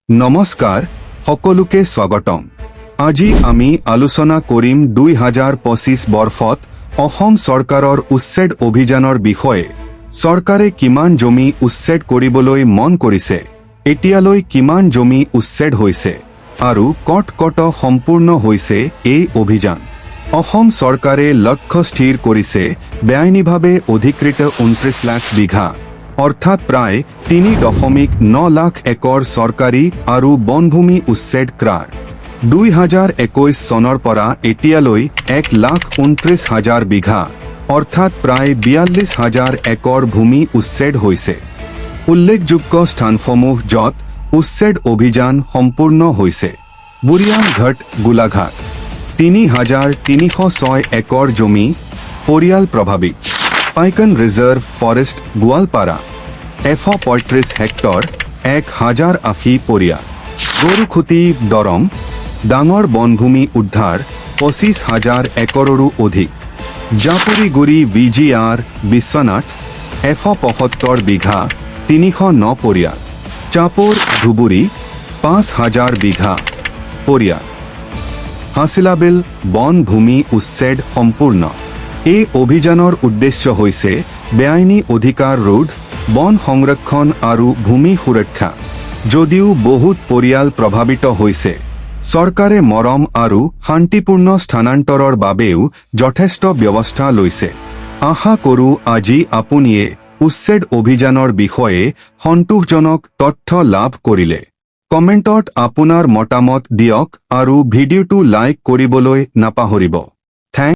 নমস্কাৰ সকলোকে স্বাগতম। আজি আমি আলোচনা কৰিম 2025 বৰ্ষত অসম চৰকাৰৰ উচ্ছেদ অভিযানৰ বিষয়ে। চৰকাৰে কিমান জমি উচ্ছেদ কৰিবলৈ মন কৰিছে, এতিয়ালৈ কিমান জমি উচ্ছেদ হৈছে আৰু কত সম্পূৰ্ণ হৈছে এই অভিযান। অসম চৰকাৰে লক্ষ্য স্থিৰ কৰিছে বেআইনীভাৱে অধিকৃত 29 লাখ বিঘা অৰ্থাৎ প্ৰায় 3.9 লাখ একৰ চৰকাৰী আৰু বনভূমি উচ্ছেদ কৰাৰ। 2021 চনৰ পৰা এতিয়ালৈ 1,29,000 বিঘা অৰ্থাৎ প্ৰায় 42,000 একৰ ভূমি উচ্ছেদ হৈছে। উল্লেখযোগ্য স্থানসমূহ য'ত উচ্ছেদ অভিযান সম্পূৰ্ণ হৈছে: বুৰিয়ানঘাট, গোলাঘাট। 3,306 একৰ জমি পৰিয়াল প্ৰভাৱিত। পাইকন ৰিজাৰ্ভ ফৰেষ্ট, গোৱালপাৰা। 135 হেক্টৰ, 1,080 পৰিয়াল। গৰুখুটি, দৰং। ডাঙৰ বনভূমি উদ্ধাৰ, 25,000 একৰৰো অধিক। জাপুৰিগুৰি, BGR, বিশ্বনাথ। 175 বিঘা, 309 পৰিয়াল। চাপৰ, ধুবুৰী। 5,000 বিঘা পৰিয়াল। হাছিলাবিল বনভূমি উচ্ছেদ সম্পূৰ্ণ। এই অভিযানৰ উদ্দেশ্য হৈছে বেআইনী অধিকাৰ ৰোধ, বন সংৰক্ষণ আৰু ভূমি সুৰক্ষা। যদিও বহুত পৰিয়াল প্ৰভাৱিত হৈছে, চৰকাৰে মৰম আৰু শান্তিপূৰ্ণ স্থানান্তৰৰ বাবেও যথেষ্ট ব্যৱস্থা লৈছে। আশা কৰোঁ আজি আপুনিয়ে উচ্ছেদ অভিযানৰ বিষয়ে সন্তোষজনক তথ্য লাভ কৰিলে। কমেণ্টত আপোনাৰ মতামত দিয়ক আৰু ভিডিঅ'টো লাইক কৰিবলৈ নাপাহৰিব।